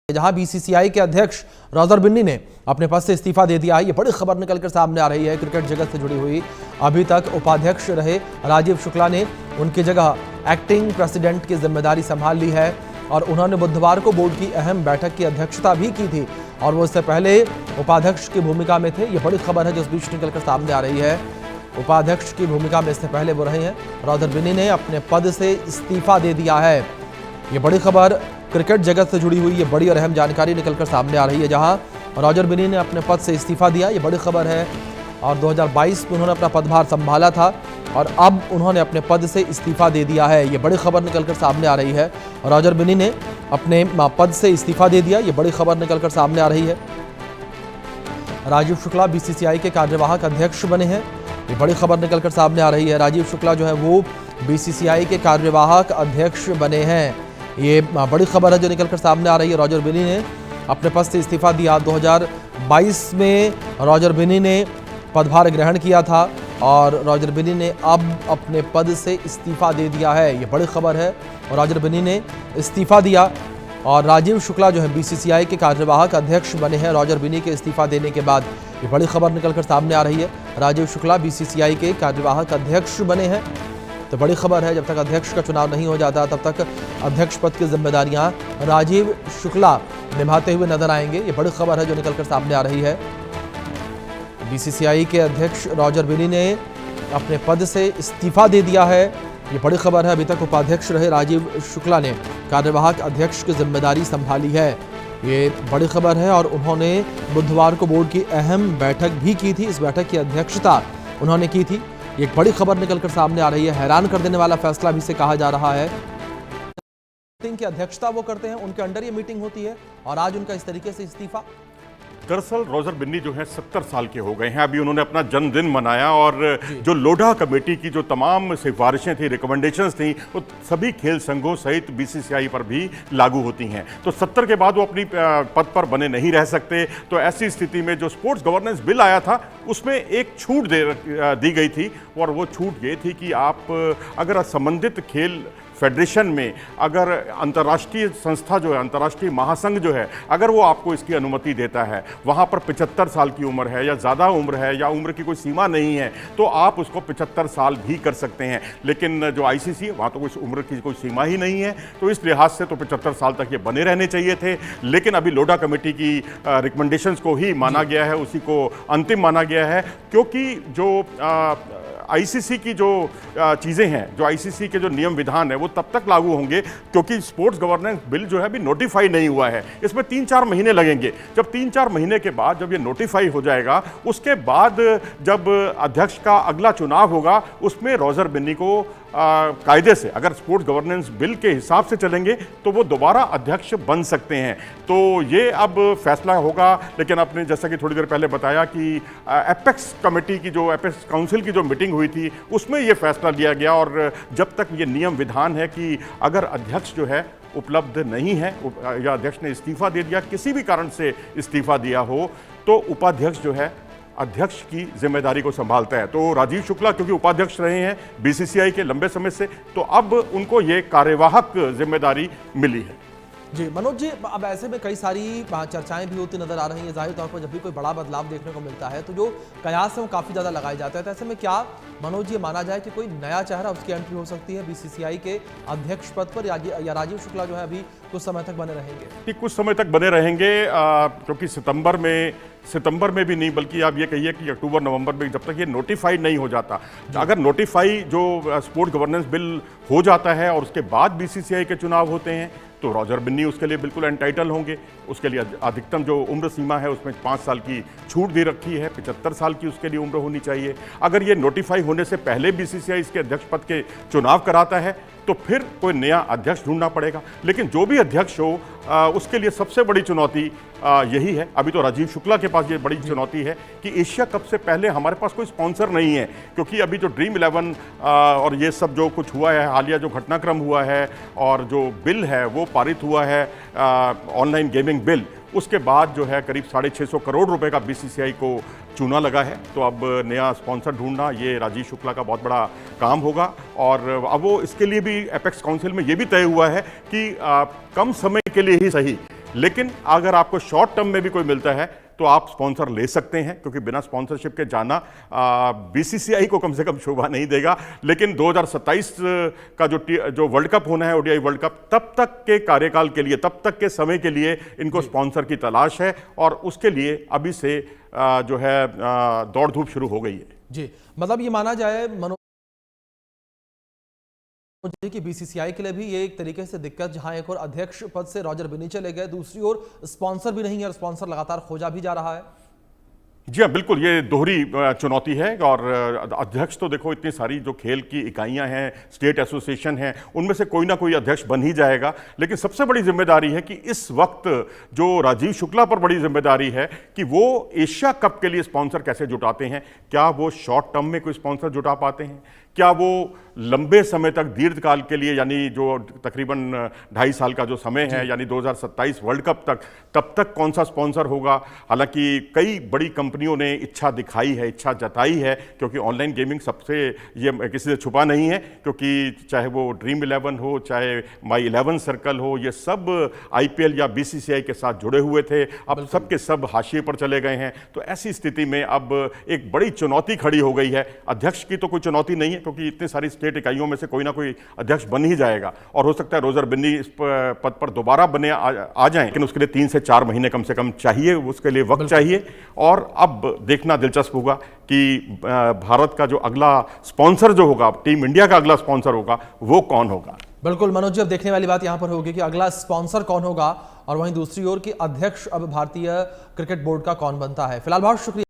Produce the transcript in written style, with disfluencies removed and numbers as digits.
जहां बीसीसीआई के अध्यक्ष रोजर बिन्नी ने अपने पद से इस्तीफा दे दिया है। ये बड़ी खबर निकलकर सामने आ रही है क्रिकेट जगत से जुड़ी हुई। अभी तक उपाध्यक्ष रहे राजीव शुक्ला ने उनकी जगह एक्टिंग प्रेसिडेंट की जिम्मेदारी संभाल ली है और उन्होंने बुधवार को बोर्ड की अहम बैठक की अध्यक्षता भी की थी और वो इससे पहले उपाध्यक्ष की भूमिका में थे। ये बड़ी खबर है जो इस बीच निकलकर सामने आ रही है। उपाध्यक्ष की भूमिका में इससे पहले वो रहे हैं। रोजर बिन्नी ने अपने पद से इस्तीफा दे दिया है। ये बड़ी खबर क्रिकेट जगत से जुड़ी हुई ये बड़ी और अहम जानकारी निकलकर सामने आ रही है, जहां रोजर बिन्नी ने अपने पद से इस्तीफा दिया। ये बड़ी खबर है और 2022 में उन्होंने अपना पदभार संभाला था और अब उन्होंने अपने पद से इस्तीफा दे दिया है। ये बड़ी खबर निकलकर सामने आ रही है। रोजर बिन्नी ने अपने पद से इस्तीफा दे दिया। ये बड़ी खबर निकलकर सामने आ रही है। राजीव शुक्ला बीसीसीआई के कार्यवाहक अध्यक्ष बने हैं। ये बड़ी खबर निकलकर सामने आ रही है। राजीव शुक्ला जो है वो बीसीसीआई के कार्यवाहक अध्यक्ष बने हैं। ये बड़ी खबर है जो निकलकर सामने आ रही है। रोजर बिन्नी ने अपने पद से इस्तीफा दिया। 2022 में रोजर बिन्नी ने पदभार ग्रहण किया था और रोजर बिन्नी ने अब अपने पद से इस्तीफा दे दिया है। ये बड़ी खबर है। रोजर बिन्नी ने इस्तीफा दिया और राजीव शुक्ला जो है बीसीसीआई के कार्यवाहक अध्यक्ष बने हैं रोजर बिन्नी के इस्तीफा देने के बाद। ये बड़ी खबर निकलकर सामने आ रही है। राजीव शुक्ला बीसीसीआई के कार्यवाहक अध्यक्ष बने हैं। तो बड़ी खबर है, जब तक अध्यक्ष का चुनाव नहीं हो जाता तब तक अध्यक्ष पद की जिम्मेदारियां राजीव शुक्ला निभाते हुए नजर आएंगे। ये बड़ी खबर है जो निकलकर सामने आ रही है। बीसीसीआई के अध्यक्ष रोजर बिन्नी ने अपने पद से इस्तीफा दे दिया है। ये बड़ी खबर है। अभी तक उपाध्यक्ष रहे राजीव शुक्ला ने कार्यवाहक अध्यक्ष की जिम्मेदारी संभाली है। ये बड़ी खबर है और उन्होंने बुधवार को बोर्ड की अहम बैठक भी की थी। इस बैठक की अध्यक्षता उन्होंने की थी। एक बड़ी खबर निकलकर सामने आ रही है। हैरान कर देने वाला फैसला भी से कहा जा रहा है। मीटिंग की अध्यक्षता वो करते हैं, उनके अंडर ये मीटिंग होती है और आज उनका इस तरीके से इस्तीफा। दरअसल रोजर बिन्नी जो है 70 साल के हो गए हैं। अभी उन्होंने अपना जन्मदिन मनाया और जो लोढ़ा कमेटी की जो तमाम सिफारिशें थी, रिकमेंडेशंस थी, वो सभी खेल संघों सहित बीसीसीआई पर भी लागू होती हैं। तो 70 के बाद वो अपनी पद पर बने नहीं रह सकते। तो ऐसी स्थिति में जो स्पोर्ट्स गवर्नेंस बिल आया था उसमें एक छूट दी गई थी और वो छूट ये थी कि आप अगर संबंधित खेल फेडरेशन में अगर अंतर्राष्ट्रीय संस्था जो है, अंतर्राष्ट्रीय महासंघ जो है, अगर वो आपको इसकी अनुमति देता है, वहाँ पर 75 साल की उम्र है या ज़्यादा उम्र है या उम्र की कोई सीमा नहीं है, तो आप उसको 75 साल भी कर सकते हैं। लेकिन जो आईसीसी है वहाँ तो कोई उम्र की कोई सीमा ही नहीं है। तो इस लिहाज से तो 75 साल तक ये बने रहने चाहिए थे। लेकिन अभी लोढ़ा कमेटी की रिकमेंडेशंस को ही माना गया है, उसी को अंतिम माना गया है, क्योंकि जो आईसीसी की जो चीज़ें हैं, जो आईसीसी के जो नियम विधान है, वो तब तक लागू होंगे क्योंकि स्पोर्ट्स गवर्नेंस बिल जो है अभी नोटिफाई नहीं हुआ है। इसमें 3-4 महीने लगेंगे। जब 3-4 महीने के बाद जब ये नोटिफाई हो जाएगा, उसके बाद जब अध्यक्ष का अगला चुनाव होगा, उसमें रोजर बिन्नी को कायदे से अगर स्पोर्ट्स गवर्नेंस बिल के हिसाब से चलेंगे तो वो दोबारा अध्यक्ष बन सकते हैं। तो ये अब फैसला होगा। लेकिन आपने जैसा कि थोड़ी देर पहले बताया कि एपेक्स कमेटी की जो एपेक्स काउंसिल की जो मीटिंग हुई थी उसमें ये फैसला लिया गया और जब तक ये नियम विधान है कि अगर अध्यक्ष जो है उपलब्ध नहीं है या अध्यक्ष ने इस्तीफा दे दिया, किसी भी कारण से इस्तीफा दिया हो, तो उपाध्यक्ष जो है अध्यक्ष की जिम्मेदारी को संभालता है। तो राजीव शुक्ला क्योंकि उपाध्यक्ष रहे हैं बीसीसीआई के लंबे समय से, तो अब उनको ये कार्यवाहक जिम्मेदारी मिली है। जी मनोज जी, अब ऐसे में कई सारी चर्चाएं भी होती नजर आ रही हैं। जाहिर तौर पर जब भी कोई बड़ा बदलाव देखने को मिलता है तो जो कयास है वो काफ़ी ज़्यादा लगाए जाते हैं। तो ऐसे में क्या मनोज जी माना जाए कि कोई नया चेहरा उसकी एंट्री हो सकती है बीसीसीआई के अध्यक्ष पद पर, या राजीव शुक्ला जो है अभी कुछ समय तक बने रहेंगे? कुछ समय तक बने रहेंगे क्योंकि सितंबर में भी नहीं, बल्कि आप ये कहिए कि अक्टूबर नवंबर में, जब तक ये नोटिफाई नहीं हो जाता। अगर नोटिफाई जो स्पोर्ट्स गवर्नेंस बिल हो जाता है और उसके बाद बीसीसीआई के चुनाव होते हैं तो रोजर बिन्नी उसके लिए बिल्कुल एंटाइटल होंगे। उसके लिए अधिकतम जो उम्र सीमा है उसमें 5 साल की छूट दे रखी है। 75 साल की उसके लिए उम्र होनी चाहिए। अगर ये नोटिफाई होने से पहले बीसीसीआई इसके अध्यक्ष पद के चुनाव कराता है तो फिर कोई नया अध्यक्ष ढूंढना पड़ेगा। लेकिन जो भी अध्यक्ष हो उसके लिए सबसे बड़ी चुनौती यही है। अभी तो राजीव शुक्ला के पास ये बड़ी चुनौती है कि एशिया कप से पहले हमारे पास कोई स्पॉन्सर नहीं है, क्योंकि अभी जो ड्रीम 11 और ये सब जो कुछ हुआ है, हालिया जो घटनाक्रम हुआ है और जो बिल है वो पारित हुआ है ऑनलाइन गेमिंग बिल, उसके बाद जो है करीब 650 करोड़ रुपए का बीसीसीआई को चूना लगा है। तो अब नया स्पॉन्सर ढूंढना ये राजीव शुक्ला का बहुत बड़ा काम होगा। और अब वो इसके लिए भी एपेक्स काउंसिल में ये भी तय हुआ है कि कम समय के लिए ही सही लेकिन अगर आपको शॉर्ट टर्म में भी कोई मिलता है तो आप स्पॉन्सर ले सकते हैं, क्योंकि बिना स्पॉन्सरशिप के जाना बीसीसीआई को कम से कम शोभा नहीं देगा। लेकिन 2027 का जो वर्ल्ड कप होना है, ओडीआई वर्ल्ड कप, तब तक के कार्यकाल के लिए, तब तक के समय के लिए इनको स्पॉन्सर की तलाश है और उसके लिए अभी से जो है दौड़ धूप शुरू हो गई है। जी, मतलब ये माना जाए मनोज कि बीसीसीआई के लिए भी ये एक तरीके से दिक्कत, जहां एक और अध्यक्ष पद से रॉजर बिन्नी चले गए, दूसरी ओर स्पॉन्सर भी नहीं है और स्पॉन्सर लगातार खोजा भी जा रहा है। जी हाँ, बिल्कुल, ये दोहरी चुनौती है। और अध्यक्ष तो देखो, इतनी सारी जो खेल की इकाइयां हैं, स्टेट एसोसिएशन हैं, उनमें से कोई ना कोई अध्यक्ष बन ही जाएगा। लेकिन सबसे बड़ी जिम्मेदारी है कि इस वक्त जो राजीव शुक्ला पर बड़ी जिम्मेदारी है कि वो एशिया कप के लिए स्पॉन्सर कैसे जुटाते हैं। क्या वो शॉर्ट टर्म में कोई स्पॉन्सर जुटा पाते हैं? क्या वो लंबे समय तक, दीर्घकाल के लिए, यानी जो तकरीबन 2.5 साल का जो समय है, यानी 2027 वर्ल्ड कप तक, तब तक कौन सा स्पॉन्सर होगा? हालांकि कई बड़ी कंपनियों ने इच्छा दिखाई है, इच्छा जताई है, क्योंकि ऑनलाइन गेमिंग सबसे, ये किसी से छुपा नहीं है, क्योंकि चाहे वो ड्रीम 11 हो, चाहे माई 11 सर्कल हो, ये सब आईपीएल या बीसीसीआई के साथ जुड़े हुए थे। अब सब के सब हाशिए पर चले गए हैं। तो ऐसी स्थिति में अब एक बड़ी चुनौती खड़ी हो गई है। अध्यक्ष की तो कोई चुनौती नहीं है, क्योंकि इतनी सारी स्टेट इकाइयों में से कोई ना कोई अध्यक्ष बन ही जाएगा और हो सकता है रोजर बिन्नी इस पद पर दोबारा बने आ जाएं। लेकिन उसके लिए 3 से 4 महीने कम से कम चाहिए, उसके लिए वक्त चाहिए। और अब देखना दिलचस्प होगा कि भारत का जो अगला स्पॉन्सर जो होगा, टीम इंडिया का अगला स्पॉन्सर होगा, वो कौन होगा। बिल्कुल मनोज जी, अब देखने वाली बात यहां पर होगी कि अगला स्पॉन्सर कौन होगा और वहीं दूसरी ओर की अध्यक्ष अब भारतीय क्रिकेट बोर्ड का कौन बनता है। फिलहाल बहुत शुक्रिया।